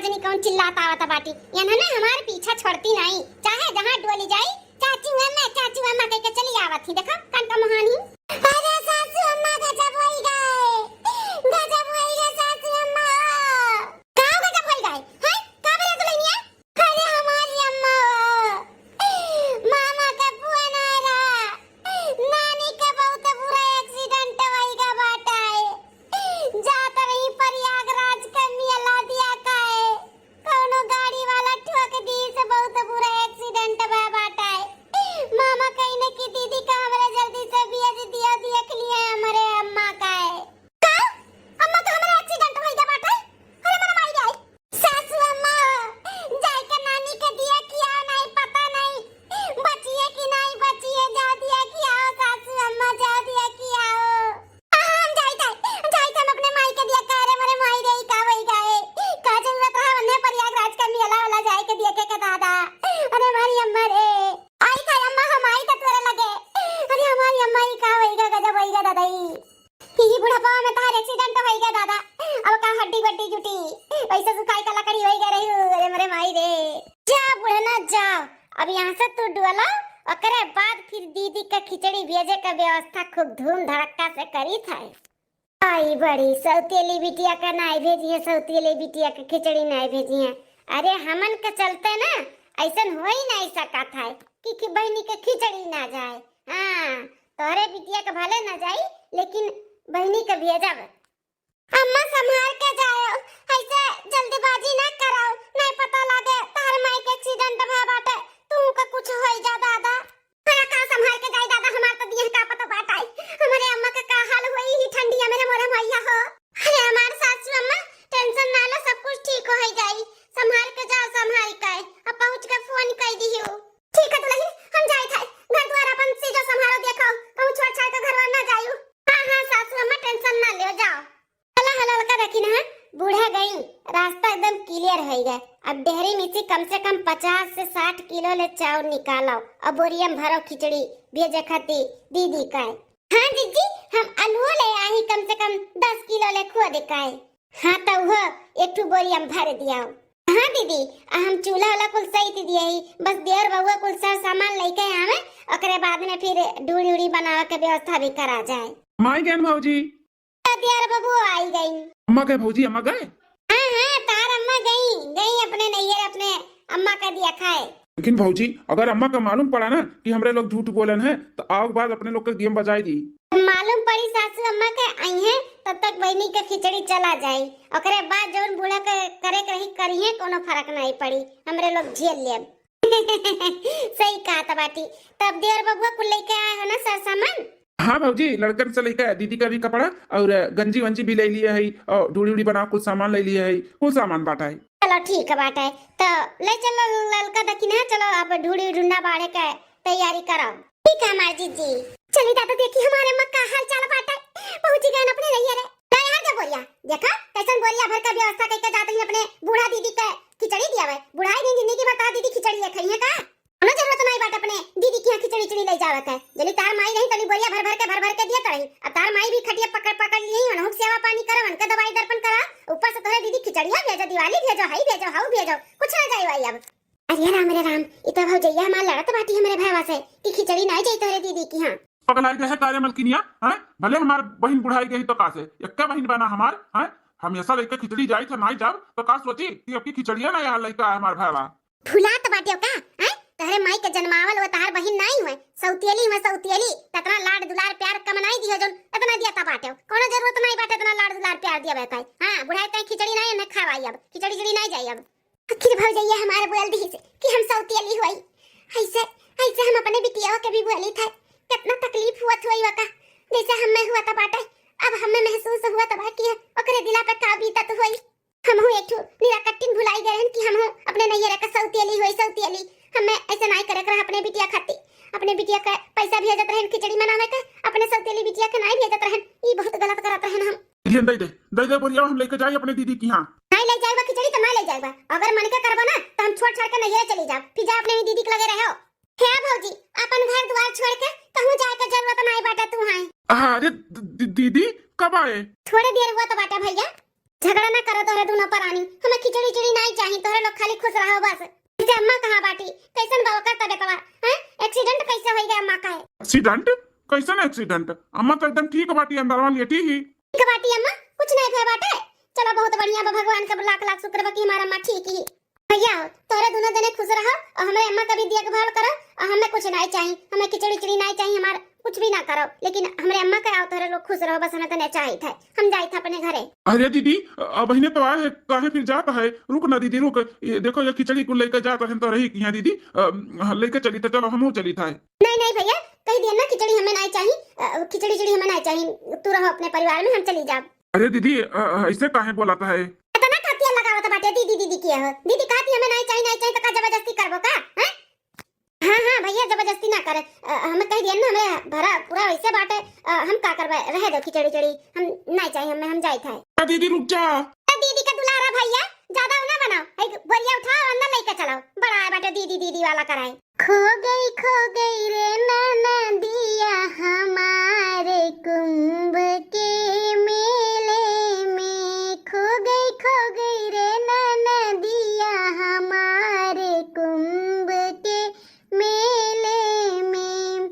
जनी कौन चिल्लाता आवता बाटी यहाँ ना हमारे पीछा छोड़ती नहीं, चाहे जहाँ डोली जाई चाचू अम्मा कह के चली आवत थी। देखो कन का महानी। अरे सासू अम्मा गजब होई गए सासू अम्मा। का गजब होई गए हैं? का बोले तू लइनिया? अरे हमारी अम्मा मामा का बुआ नारा नानी का बहुत बुरा एक्सीडेंट होई गा बाटाए। जात रही प्रयागराज का मेला दिया काए, कोनो गाड़ी वाला ठोक दी से बहुत बुरा एक्सीडेंट बा बाटाए। मामा कहने की दीदी का हमरे जल्दी से भेज दिया, देख लिए हमारे अम्मा का है। का अम्मा का हमारे एक्सीडेंट हो गया बाटा। अरे मन माई गई सासू अम्मा जाय के नानी के दिया किया नहीं पता नहीं बचिए कि नहीं बचिए, जा दिया किया सासू अम्मा, जा दिया किया। हम जाई था अपने माई के दिया का। अरे मेरे माई रे का वही गए का जरूरत है हमने प्रयागराज का मेला वाला जाए के दिया के दादा। अरे हमारी अम्मा रे आई था अम्मा, हम आई था तोरे लगे। अरे हमारी अम्मा ही का होईगा गजब होईगा दादाई। ही बुढ़ापा में तार एक्सीडेंट होईगा दादा, अब का हड्डी गड्डी जुटी वैसे सुखाई का लकड़ी होईगा रही। अरे मेरे माई रे जा बुढ़ा ना जा, अब यहाँ से तू डुअला ओकरे बाद फिर दीदी का खिचड़ी भेजे का व्यवस्था खूब धूम धड़क्का से करी था। आई बड़ी सौतेली बिटिया का नाई भेजी है, सौतेली बिटिया का खिचड़ी नाई भेजी है। अरे हमन के चलते ना ऐसा हो ही नहीं सका था कि बहनी के खिचड़ी ना जाए। हाँ तोहरे बिटिया के भले ना जाई लेकिन बहनी के भेजब। अम्मा संभाल के जाओ, ऐसे जल्दीबाजी ना कराओ, नहीं पता लगे तार माई के एक्सीडेंट भा बाटे तू का कुछ होई जा दादा। थोड़ा का संभाल के जाई दादा, हमार तो दिया का पता बाटाई हमारे अम्मा का का हाल होई ही ठंडिया मेरे मोरा भैया हो। अरे हमार सासू अम्मा टेंशन ना लो, सब कुछ ठीक हो जाई, संभाल के जाओ संभाल के। अब पहुंच के फोन कर दियो। ठीक है तो नहीं हम जाई थे घर द्वार अपन से जो संभालो देखो, कहूं छोड़ छाड़ के घर ना जायू। हां सासू अम्मा टेंशन ना ले जाओ। हला हला का देखी ना बूढ़ा गई, रास्ता एकदम क्लियर हो गया। अब डेहरी में से कम 50 से 60 किलो ले चावल निकालो, अब बोरिया में भरो खिचड़ी भेजे खाती दीदी का। हां दीदी हम आलू ले आई कम से कम 10 किलो ले खो दिखाए। हां तो वो एक ठो बोरिया में भर दिया। हाँ दीदी हम चूल्हा वाला कुल सही दिए ही, बस देर बउआ कुल सामान लेके आवे, ओकरे बाद में फिर डूड़ी उड़ी बनावे के व्यवस्था भी करा जाए। माई गए भौजी, देर बबू आई गई। अम्मा गए भौजी, अम्मा गए। हाँ तार अम्मा गई अपने नैहर अपने अम्मा का दिया खाए। लेकिन भौजी अगर अम्मा का मालूम पड़ा ना कि हमरे लोग झूठ बोलन है तो आओ बाद अपने लोग का गेम बजाई दी। मालूम पड़ी सासू अम्मा के आई है तब तक बहनी के खिचड़ी चला जाई, ओकरे बाद जौन बूढ़ा के करे रही करी है कोनो फर्क नहीं पड़ी, हमरे लोग झेल लेब। सही कहा था बाटी। तब देर बबुआ को लेके आए हो ना सर सामान। हाँ भौजी लड़कन से लेकर दीदी का भी कपड़ा और गंजी वंजी भी ले लिए है और डूड़ी उड़ी बना कुछ सामान ले लिए है, कुछ सामान बांटा है। चलो ठीक है बाटा है तो ले चलो ललका दखिन है, चलो आप ढूढ़ी ढूंढा बाड़े का तैयारी कराओ। ठीक है हमारी जीजी। चली दादा देखी हमारे मक्का हाल चाल बाटा पहुंची गए अपने रहिए रे। यहाँ जा बोरिया देखा कैसन बोरिया भर का व्यवस्था करके जाते हैं अपने बूढ़ा दीदी का खिचड़ी दिया है। बुढ़ाई नहीं जिंदगी बता दीदी खिचड़ी है खाई है का कोनो जरूरत नहीं बात अपने दीदी की खिचड़ी चिड़ी ले जावत है। जली तार माई नहीं तली बोरिया भर भर के दिया रही, अब तार माई भी खटिया पकड़ लिए ही उन सेवा पानी करो, उनका दवाई दर्पण करा, ऊपर से तोहरे दीदी खिचड़िया भेजो, दिवाली भेजो, हाई भेजो, हाउ भेजो, कुछ ना जाई भाई अब। अरे राम रे राम ई तो भौजैया हमार लड़त बाटी हमरे भावा से कि खिचड़ी नहीं जाई तोहरे दीदी की। हां पगलाई गए कार्य मलकिनिया हैं, भले हमार बहन बुढ़ाई गई तो कासे एक बहन बना हमार हैं, हमेशा लेके खिचड़ी जाई था नहीं जाब तो का सोची कि अब की खिचड़िया ना यहाँ लेके हमार भावा भुला तो बाटियो का हैं। तहरे माई के जन्मावल वो तहार बहिन नहीं हुए, सौतेली में सौतेली ततना लाड दुलार प्यार कमनाई दियो जोन इतना दिया ता बाटे, कोनो जरूरत नहीं बाटे इतना लाड दुलार प्यार दिया बेकाई। हां बुढ़ाई तई खिचड़ी नहीं न खावाई, अब खिचड़ी चिड़ी नहीं जाई। अब आखिर भौजैया हमारे बोल दी से कि हम सौतेली हुई, ऐसे ऐसे हम अपने बिटिया के भी बोली था कितना तकलीफ हुआ थोई वका जैसे हमें हुआ था बाटे। अब हमें महसूस हुआ था बाकी ओकरे दिला पे का बीता तो हुई। हम हो एक निरा कट्टिन भुलाई गए कि हम अपने नैहरा का सौतेली हुई, सौतेली हमें ऐसा नहीं करे कर अपने बिटिया खाती, अपने बिटिया का पैसा भेजत रहन खिचड़ी बनावे के, अपने सौतेली बिटिया के नहीं भेजत रहन, ई बहुत गलत करत रहन। हम ये दे बोरिया हम लेके जाई अपने दीदी की। हां नहीं ले जाएगा खिचड़ी तो मैं ले जाएगा, अगर मन के करबो ना तो हम छोड़ छाड़ के नैहरा चली जाओ, फिर जा अपने दीदी के लगे रहो। क्या भौजी अपन घर द्वार छोड़ के कहूं जाए के जरूरत नहीं बाटा तू। हां अरे दीदी कब आए? थोड़ी देर हुआ तो बाटा भैया। झगड़ा ना करो तोहरे दोनों परानी, हमें खिचड़ी चिड़ी नहीं चाहिए, तोहरे लोग खाली खुश रहो बस। जैसे अम्मा कहाँ बाटी, कैसन बाबा का तबीयत हैं? एक्सीडेंट कैसे हो गया अम्मा का? है एक्सीडेंट? कैसन एक्सीडेंट? अम्मा तो एकदम ठीक बाटी, अंदरवा लेटी ही। ठीक बाटी अम्मा, कुछ नहीं भय बाटे। चलो बहुत बढ़िया बा, भगवान का लाख लाख शुक्र बा कि हमारा अम्मा ठीक ही। भैया तोहरे दोनों जने खुश रहो और हमारे अम्मा का भी देखभाल करो, और हमें कुछ नहीं चाहिए, हमें खिचड़ी चिड़ी नहीं चाहिए, हमारा कुछ भी ना करो, लेकिन हमारे अम्मा का आओ तोहरे लोग खुश रहो बस, हमें तो नहीं चाहिए था, हम जाए थे अपने घरे। अरे दीदी, अब बहने तो आए है, काहे फिर जाता है? रुक ना दीदी रुक, ये देखो ये खिचड़ी को लेकर जाता है तो रही कि यहाँ दीदी लेकर चली था, चलो हम चली था। नहीं नहीं भैया, कह दिया ना खिचड़ी हमें नहीं चाहिए, खिचड़ी चिड़ी हमें नहीं चाहिए, तू रहो अपने परिवार में, हम चली जाओ। अरे दीदी ऐसे काहे बोलाता है? इतना खातिया लगावत बाटे दीदी दीदी किया हो, दीदी कहती हमें नहीं चाहिए तो का जबरदस्ती करबो का? हैं? हाँ हाँ भैया जबरदस्ती ना करे, हमें कह दिया ना हमें भरा पूरा वैसे बाटे, हम का करबे, रहे दो खिचड़ी चिड़ी, हम नहीं चाहिए, हमें हम जाई था। दीदी रुक जा। दीदी का दुलारा भैया ज्यादा ना बनाओ, एक बोरिया उठाओ अंदर लेके चलो, बड़ा है बाटे दीदी दीदी वाला कराए। खो गई रे नदिया हमारे कुंभ के मेले में, खो गई रे नदिया हमारे कुंभ के मेले में,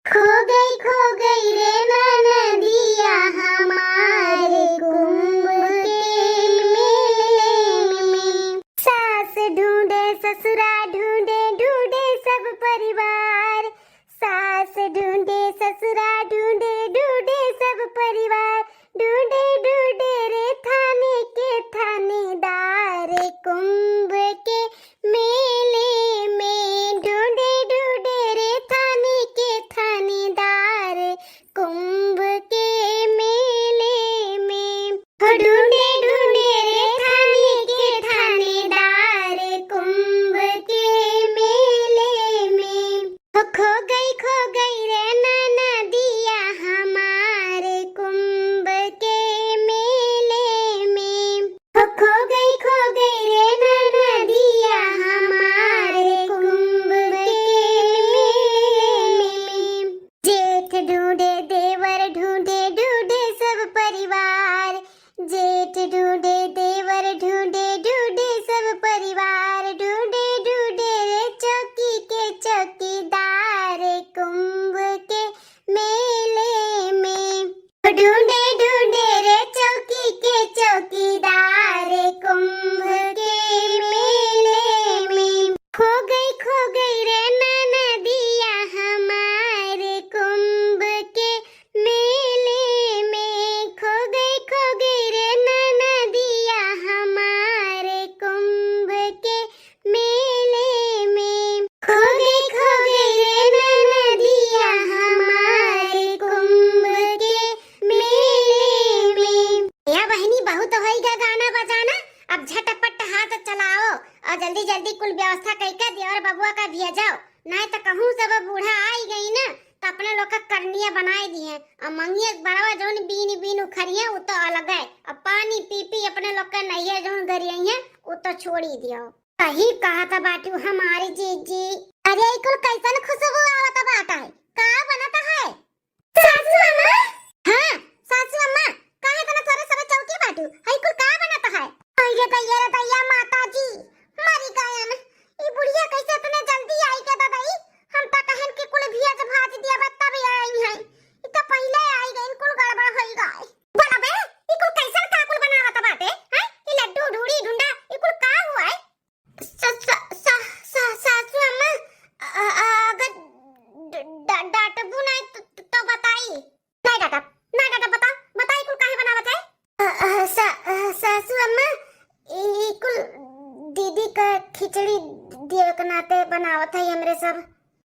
खो गई रे नदिया हमारे कुंभ के मेले में। सास ढूंढे ससुरा ढूंढे ढूंढे सब परिवार, सास ढूंढे ससुरा ढूंढे ढूंढे सब परिवार, ढूंढे ढूंढे रे थाने के थानेदार कुंभ के मेले में, ढूंढे ढूंढे रे थाने के थानेदार कुंभ के मेले में, ढूंढे ढूंढे रे थाने के थानेदार कुंभ के मेले में, खो गई रे नदिया हमारे कुंभ के मेले में, खो गई रे नदिया हमारे कुंभ के मेले में। जेठ ढूंढे देवर ढूंढे ढूंढे सब परिवार, जेठ ढूंढे देवर ढूंढे ढूंढे सब परिवार, ढूंढे ढूंढे रे चौकी के चौकीदार कुंभ के मेले में, ढूंढे ढूंढे रे चौकी के चौकीदार कुंभ के मेले में, खो गई रे नदिया हमारे कुंभ के मेले में, खो गई रे नदिया हमारे कुंभ के मेले में, खो गई रे नदिया हमारे कुंभ के मेले में। या बहनी बहुत होइगा गाना बजाना, अब झटपट हाथ चलाओ और जल्दी जल्दी कुल व्यवस्था करके दिया और बबुआ का भेजाओ, नहीं तो कहूँ सब बूढ़ा आई गई ना तो अपने लोग का करनिया बनाए दिए, और मंगिए बड़वा जोन बीन बीन उखरिए वो तो अलग है, और पानी पी पी अपने लोग का नैया जोन गरिए वो तो छोड़ी दियो। सही कहा था बाटू हमारी जीजी। अरे कुल कैसन खुशबू आवत बाटा है, का बनता है? सासू अम्मा, हाँ सासू अम्मा, काहे तना थोड़े सब चौकी बाटू, हई कुल का बनता है? अरे दैया माता जी मरी गयन, ई बुढ़िया कैसे इतने जल्दी आई के दादाई, हम त कहन के कुल भिया भाज दिया बत्ता भी आई है, ई त पहले आई गई, कुल गड़बड़ होई गई। बोला बे ई कुल कैसन का कुल बनावत बाटे हैं? ई लड्डू ढूड़ी ढूंढा ई कुल का हुआ है? सासू अम्मा, अगर डांटबू नहीं तो बताई। नहीं डांटा बताई कुल काहे बनावत है? सासू अम्मा ई कुल दीदी का खिचड़ी दिए के नाते बनावत है हमरे सब।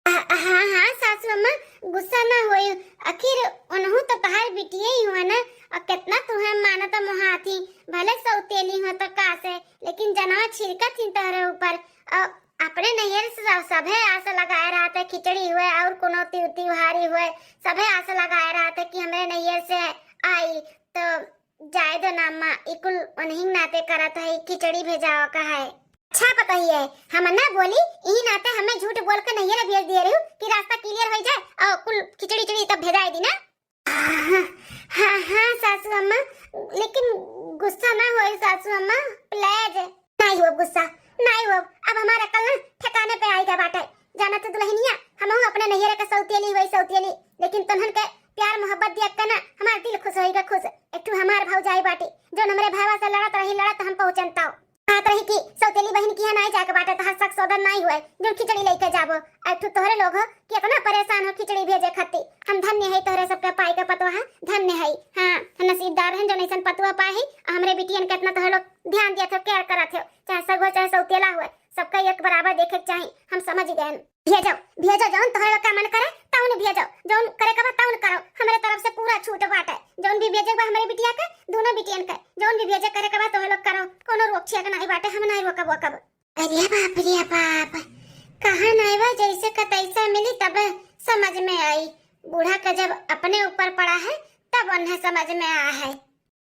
हाँ सासू अम्मा गुस्सा ना होई, आखिर उन्हों तो तहार बिटिया ही हुआ ना, और कितना तुम्हें मानता मुहाती, भले सौतेली हो तो का से, लेकिन जनवा छिड़का थी तहरे ऊपर, और अपने नैयर से सभे आशा लगाए रहा था खिचड़ी हुए और कोनो त्योहारी हुए, सभे आशा लगाए रहा था कि हमारे नैयर से आई तो जाए दो नामा, इकुल उन्हीं नाते करत है खिचड़ी भेजाओ का है। अच्छा पता ही है, हम ना बोली यही नाते हमें झूठ बोल के नहीं भेज दिए रही कि रास्ता क्लियर हो जाए और कुल खिचड़ी चिड़ी तब भेजाई दी ना। हाँ सासू अम्मा, लेकिन गुस्सा ना होई सासू अम्मा, प्लीज। नहीं हो गुस्सा, नहीं हो। अब हमारा कल ना ठिकाने पे आएगा बाटे। जाना तो दुल्हनिया हम अपने नैहर का सौतेली वही सौतेली, लेकिन तन्हन के प्यार मोहब्बत दिया करना हमारा दिल खुश होएगा खुश। एक ठो हमार भौजाई बाटे जो हमरे भावा से लड़त रही हम पहुंचनताओ बात रही कि सौतेली बहन की है नहीं जाके बाटे तो हसक सौदन नहीं हुए जो खिचड़ी लेके जाबो। एक ठो तोहरे लोग हो कि इतना परेशान हो खिचड़ी भेजे खाती। हम धन्य है तोहरे सबके पाई के पतवा है, धन्य है। हां नसीबदार हैं जो नैसन पतवा पाए है। हमरे बिटियन के इतना तोहरे लोग ध्यान दिया थे, केयर करा थे, चाहे सगो चाहे सौतेला हुए, सबका एक बराबर देखे चाहिए। हम समझ गए। भेजो जौन तोहरे का मन करे तौन भेजो, जौन करे का तौन करो। हमरे तरफ से पूरा छूट बाटे। जौन भी भेजे बा हमरे बिटिया के दोनों बिटियन के जौन भी भेजे करे का तोहरे लोग करो, कोनो रोक छिया के नहीं बाटे। हम नहीं रोकब वकब। अरे बाप रे बाप, कहां नहीं बा जैसे का तैसा मिली तब समझ में आई। बूढ़ा का जब अपने ऊपर पड़ा है तब उन्हें समझ में आया है।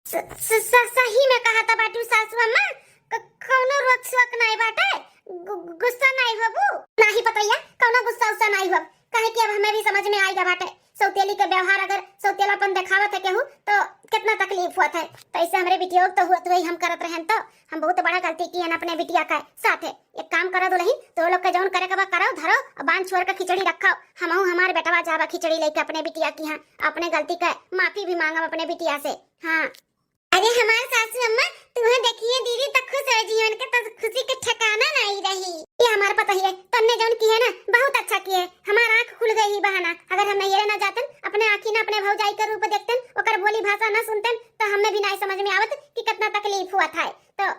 सही में कहा था बाटू सासू अम्मा, कोनो रोक सोक नहीं बाटे। गुस्सा नहीं होबू, नहीं पतैया कोनो गुस्सा उस्सा नहीं होब। काहे कि अब हमें भी समझ में आएगा बाटे सौतेली के व्यवहार अगर सौतेलापन दिखावत है केहू तो कितना तकलीफ हुआ था। तो ऐसे हमरे बिटिया तो हुआ तो वही हम करत रहन। तो हम बहुत बड़ा गलती की है अपने बिटिया का साथ है। एक काम करो दुल्हन, तो लोग के जौन करे का करो धरो और बांध छोड़ के खिचड़ी रखाओ। हमहू हमारे बेटवा जावा खिचड़ी लेके अपने बिटिया की। हां अपने गलती का माफी भी मांगब अपने बिटिया से। हां अरे हमारे सासू अम्मा तुम्हें देखिए दीदी तक खुश है, जीवन के तो खुशी के ठिकाना नहीं रही। ये हमारा पता ही है तुमने जौन की है ना बहुत अच्छा किए। हमारा आंख खुल गई ही बहाना। अगर हम नैहर ना जातन अपने आंखी ना अपने भौजाई के रूप देखतन ओकर बोली भाषा ना सुनतन तो हमें भी नहीं समझ में आवत कि कितना तकलीफ हुआ था। तो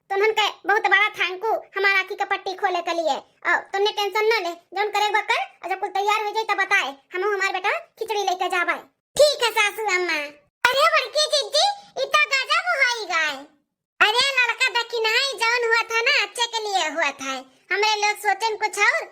तुमन के बहुत बड़ा थैंक यू हमारा आंखी का पट्टी खोले के लिए। और तुमने टेंशन ना ले, जौन करे कर और जब कुल तैयार हो जाए तब बताए हम हमारे बेटा खिचड़ी लेके जाबे। ठीक है सासू अम्मा। अरे बड़की जीजी इतना गजब होई गए। अरे लड़का देखी नहीं जौन हुआ था ना अच्छे के लिए हुआ था। हमरे लोग सोचन कुछ और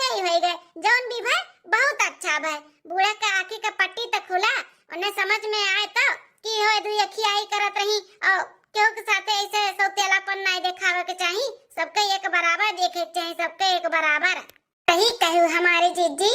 ही हो गए। जौन भी भाई बहुत अच्छा भाई। बूढ़ा का आंखी का पट्टी तक खुला, उन्हें समझ में आए तो कि हो दुई अखी आई करत रही और केहू के साथे ऐसे सौतेलापन नहीं दिखावे के चाहिए। सबके एक बराबर देखे के चाहिए, सबके एक बराबर। सही कहू हमारी जीजी।